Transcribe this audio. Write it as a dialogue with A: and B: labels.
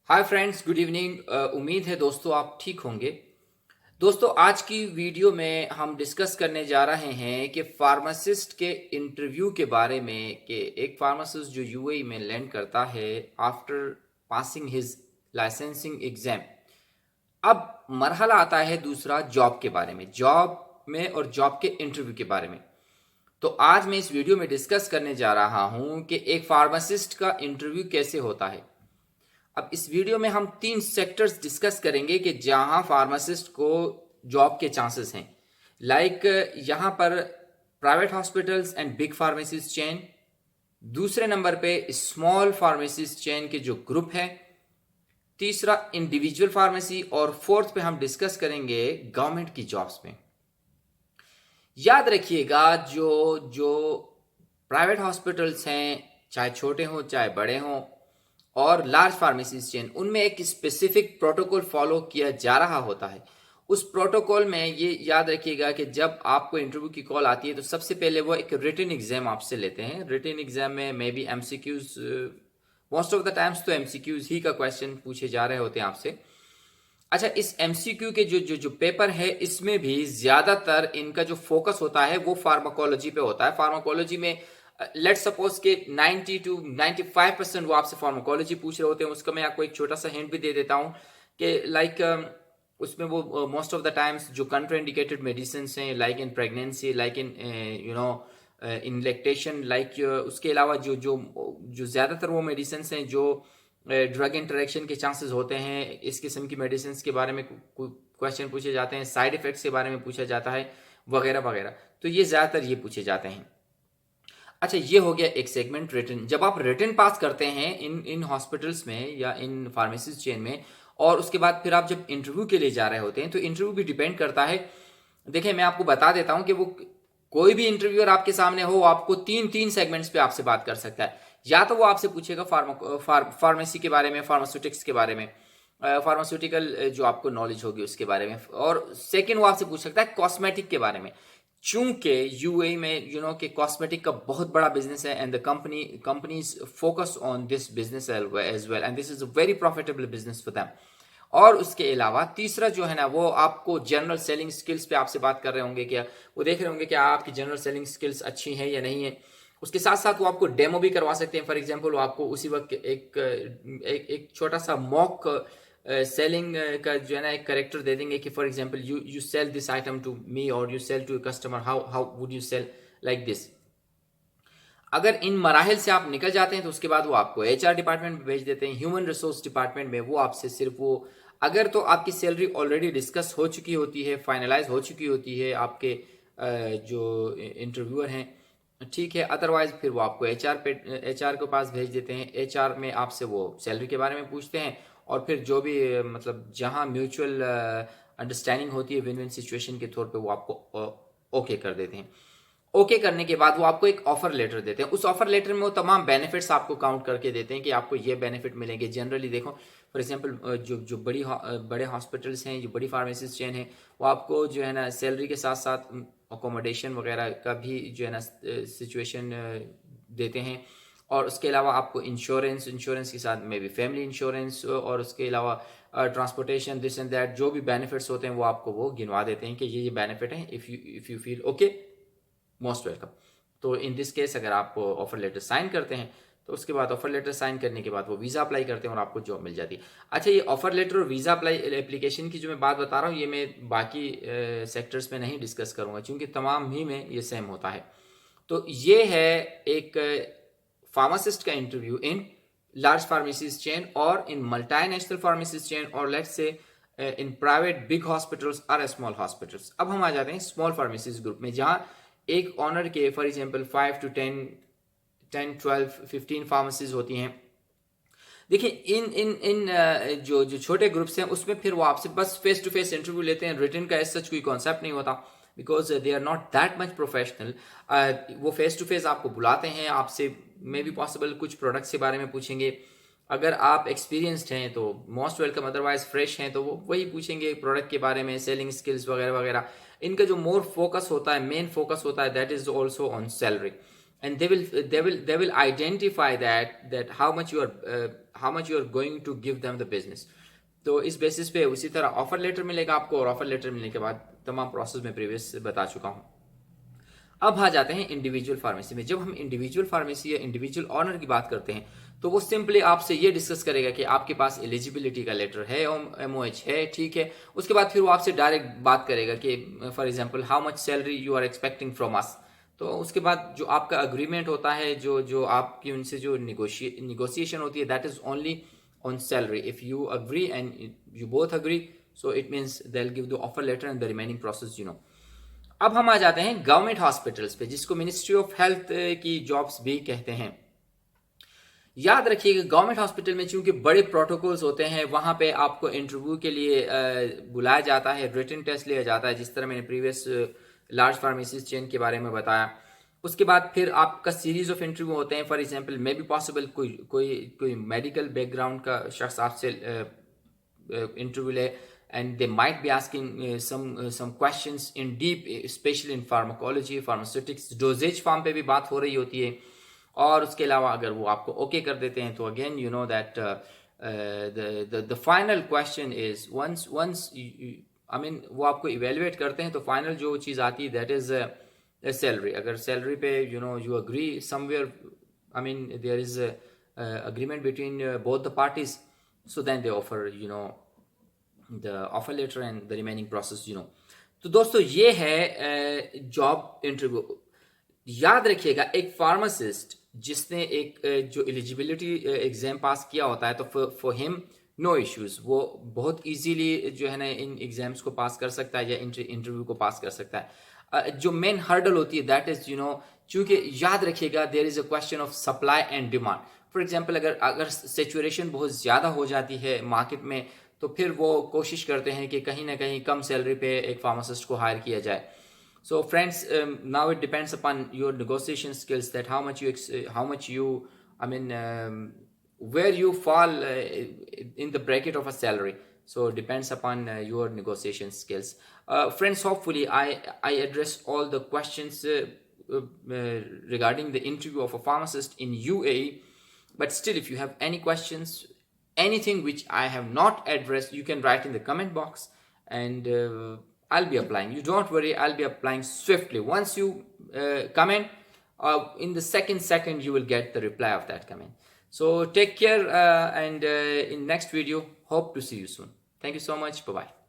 A: Hi friends, good evening. उम्मीद है दोस्तों आप ठीक होंगे। दोस्तों, आज की वीडियो में हम डिस्कस करने जा रहे हैं कि फार्मासिस्ट के इंटरव्यू के बारे में कि एक फार्मासिस्ट जो यूएई में लैंड करता है after passing his licensing exam, अब मरहला आता है दूसरा जॉब के बारे में, जॉब में और जॉब के इंटरव्यू के बारे में। तो आज मैं इस वीडियो में डिस्कस करने जा रहा हूं कि एक फार्मासिस्ट का इंटरव्यू कैसे होता है। अब इस वीडियो में हम 3 सेक्टर्स डिस्कस करेंगे कि जहां फार्मासिस्ट को जॉब के चांसेस हैं। लाइक यहां पर private hospitals and big pharmacies chain, दूसरे नंबर पे स्मॉल फार्मेसीज चेन के जो ग्रुप है, तीसरा इंडिविजुअल फार्मेसी, और फोर्थ पे हम डिस्कस करेंगे गवर्नमेंट की जॉब्स में। याद रखिएगा, जो जो प्राइवेट हॉस्पिटल्स हैं, चाहे छोटे हों चाहे बड़े हों, और लार्ज फार्मेसीज चेन, उनमें एक स्पेसिफिक प्रोटोकॉल फॉलो किया जा रहा होता है। उस प्रोटोकॉल में ये याद रखिएगा कि जब आपको इंटरव्यू की कॉल आती है तो सबसे पहले वो एक रिटन एग्जाम आपसे लेते हैं। रिटन एग्जाम में may be MCQs, most of the times तो एमसीक्यूज ही का क्वेश्चन पूछे जा रहे होते हैं आपसे। अच्छा, इस एमसीक्यू के जो जो जो पेपर है, इसमें भी ज्यादातर इनका जो फोकस होता है वो फार्माकोलॉजी पे होता है। फार्माकोलॉजी में लेट सपोज के 90 to 95% वो आपसे फार्माकोलॉजी पूछ रहे होते हैं। उसका मैं आपको एक छोटा सा हिंट भी दे देता हूँ कि लाइक उसमें वो मोस्ट ऑफ द टाइम्स जो कंट्रा इंडिकेटेड मेडिसिन हैं, like in pregnancy, like in you know in lactation, like उसके अलावा जो जो जो ज्यादातर वो मेडिसिन हैं जो ड्रग इंटरेक्शन के चांसेस होते हैं, इस किस्म की मेडिसिन के बारे में क्वेश्चन पूछे जाते हैं, साइड इफेक्ट्स के बारे में पूछा जाता है, वगैरह वगैरह। तो ये ज्यादातर ये पूछे जाते हैं। अच्छा, ये हो गया एक सेगमेंट रिटन। जब आप रिटन पास करते हैं इन इन हॉस्पिटल्स में या इन फार्मेसी चेन में, और उसके बाद फिर आप जब इंटरव्यू के लिए जा रहे होते हैं, तो इंटरव्यू भी डिपेंड करता है। देखिए, मैं आपको बता देता हूं कि वो कोई भी इंटरव्यूअर आपके सामने हो, आपको तीन तीन सेगमेंट्स पे आपसे बात कर सकता है। या तो वो आपसे पूछेगा फार्मेसी के बारे में, फार्मास्यूटिक्स के बारे में, फार्मास्यूटिकल जो आपको नॉलेज होगी उसके बारे में, और सेकेंड वो आपसे पूछ सकता है कॉस्मेटिक के बारे में। चूंकि यूएई में कि कॉस्मेटिक का बहुत बड़ा बिजनेस है, and the companies focus on this business as well, and this is a very profitable business for them. और उसके अलावा तीसरा जो है ना, वो आपको जनरल सेलिंग स्किल्स पे आपसे बात कर रहे होंगे। क्या वो देख रहे होंगे कि आपकी जनरल सेलिंग स्किल्स अच्छी हैं या नहीं है। उसके साथ साथ वो आपको डेमो भी करवा सकते हैं। फॉर एग्जांपल, वो आपको उसी वक्त एक छोटा सा मॉक सेलिंग का जो है ना एक करेक्टर दे देंगे कि for example you you sell this item to me, और you sell to customer, how how would you sell like this. अगर इन मराहल से आप निकल जाते हैं तो उसके बाद वो आपको एचआर डिपार्टमेंट में भेज देते हैं, ह्यूमन रिसोर्स डिपार्टमेंट में। वो आपसे सिर्फ वो, अगर तो आपकी सैलरी ऑलरेडी डिस्कस हो चुकी होती है, फाइनलाइज हो चुकी होती है आपके जो इंटरव्यूअर हैं, ठीक है। अदरवाइज फिर वो आपको एचआर के पास भेज देते हैं। एचआर में आपसे वो सैलरी के बारे में पूछते हैं, और फिर जो भी मतलब जहां म्यूचुअल अंडरस्टैंडिंग होती है, विन विन सिचुएशन के तौर पे वो आपको ओके कर देते हैं। ओके करने के बाद वो आपको एक ऑफर लेटर देते हैं। उस ऑफर लेटर में वो तमाम बेनिफिट्स आपको काउंट करके देते हैं कि आपको ये बेनिफिट मिलेंगे। जनरली देखो, फॉर एग्जांपल जो जो बड़े हॉस्पिटल्स हैं, जो बड़ी फार्मेसी चेन है, वो आपको जो है ना सैलरी के साथ साथ अकोमोडेशन वगैरह का भी जो है ना सिचुएशन देते हैं। और उसके अलावा आपको इंश्योरेंस के साथ में भी फैमिली इंश्योरेंस, और उसके अलावा ट्रांसपोर्टेशन, दिस एंड दैट, जो भी बेनिफिट्स होते हैं वो आपको वो गिनवा देते हैं कि ये बेनिफिट है। If you feel okay, most welcome. तो इन दिस केस अगर आप ऑफर लेटर साइन करते हैं, तो उसके बाद ऑफर लेटर साइन करने के बाद वो वीज़ा अप्लाई करते हैं और आपको जॉब मिल जाती है। अच्छा, ये ऑफर लेटर और वीज़ा अप्लाई एप्लीकेशन की जो मैं बात बता रहा हूँ, ये मैं बाकी सेक्टर्स में नहीं डिस्कस करूँगा, क्योंकि तमाम ही में ये सेम होता है। तो ये है एक फार्मासिस्ट का interview in large pharmacies chain, और इन मल्टीनेशनल फार्मेसीज चेन, और let's say in private big hospitals और स्मॉल हॉस्पिटल्स। अब हम आ जाते हैं स्मॉल फार्मेसीज ग्रुप में, जहाँ एक ऑनर के फॉर एग्जांपल 5 to 10, 12, 15 फार्मेसीज होती हैं। देखिए, इन इन इन जो जो छोटे ग्रुप्स हैं, उसमें फिर वो आपसे बस फेस टू फेस इंटरव्यू लेते हैं। रिटन का ऐसा कोई कॉन्सेप्ट नहीं होता, because they are not that much professional. वो फेस टू फेस आपको बुलाते हैं, आपसे मे बी पॉसिबल कुछ प्रोडक्ट्स के बारे में पूछेंगे। अगर आप एक्सपीरियंस्ड हैं तो मोस्ट वेलकम, अदरवाइज फ्रेश हैं तो वो वही पूछेंगे प्रोडक्ट के बारे में, सेलिंग स्किल्स वगैरह वगैरह। इनका जो मोर फोकस होता है, मेन फोकस होता है, that is also on salary. and they will identify that how much you are going to give them the business. तो इस बेसिस पे उसी तरह ऑफर लेटर मिलेगा आपको, और ऑफर लेटर मिलने के बाद तमाम प्रोसेस में प्रीवियस बता चुका हूँ। अब आ जाते हैं इंडिविजुअल फार्मेसी में। जब हम इंडिविजुअल फार्मेसी या इंडिविजुअल ऑनर की बात करते हैं तो वो सिंपली आपसे ये डिस्कस करेगा कि आपके पास एलिजिबिलिटी का लेटर है, एमओएच है, ठीक है। उसके बाद फिर वो आपसे डायरेक्ट बात करेगा कि for example how much salary you are expecting from us. तो उसके बाद जो आपका अग्रीमेंट होता है, जो जो आपकी उनसे जो निगोशिएशन होती है, that is only on salary. If you agree and you both agree, so it means they will give the offer letter and the remaining process you know. अब हम आ जाते हैं गवर्नमेंट हॉस्पिटल्स पे, जिसको मिनिस्ट्री ऑफ हेल्थ की jobs भी कहते हैं। याद रखिएगा गवर्नमेंट हॉस्पिटल में चूंकि बड़े प्रोटोकॉल्स होते हैं, वहां पे आपको इंटरव्यू के लिए बुलाया जाता है, रिटन टेस्ट लिया जाता है, जिस तरह मैंने प्रीवियस लार्ज फार्मेसीज चेन के बारे में बताया। उसके बाद फिर आपका सीरीज ऑफ इंटरव्यू होते हैं। For example may be possible कोई मेडिकल बैकग्राउंड का शख्स आपसे इंटरव्यू ले, and they might be asking some questions in deep, especially in pharmacology, pharmaceutics, dosage form पे भी बात हो रही होती है। और उसके अलावा अगर वो आपको ओके कर देते हैं तो again you know that the final question is once I mean वो आपको इवेलुएट करते हैं तो फाइनल जो चीज़ आती है दैट इज सैलरी। अगर सैलरी पे you know you agree somewhere, I mean there is agreement between both the parties, so then they offer you know the offer letter and the remaining process you know। तो दोस्तों ये है job interview. याद रखिएगा एक pharmacist जिसने एक जो एलिजिबिलिटी एग्जाम पास किया होता है तो फॉर हिम नो इश्यूज, वो बहुत इजीली जो है ना इन एग्जाम्स को पास कर सकता है या इंटरव्यू को पास कर सकता है। जो मेन हर्डल होती है दैट इज यू नो, चूंकि याद रखिएगा there is a question of supply and demand. For example अगर सिचुएशन बहुत ज़्यादा हो जाती है मार्केट में तो फिर वो कोशिश करते हैं कि कहीं ना कहीं कम सैलरी पे एक फार्मासिस्ट को हायर किया जाए। So friends, now it depends upon your negotiation skills, that how much you I mean where you fall in the bracket of a salary. So it depends upon your negotiation skills. Friends, hopefully I address all the questions regarding the interview of a pharmacist in UAE. But still, if you have any questions, anything which I have not addressed, you can write in the comment box, and I'll be applying. You don't worry, I'll be applying swiftly. Once you comment, in the second you will get the reply of that comment. So take care, and in next video, hope to see you soon. Thank you so much. Bye bye.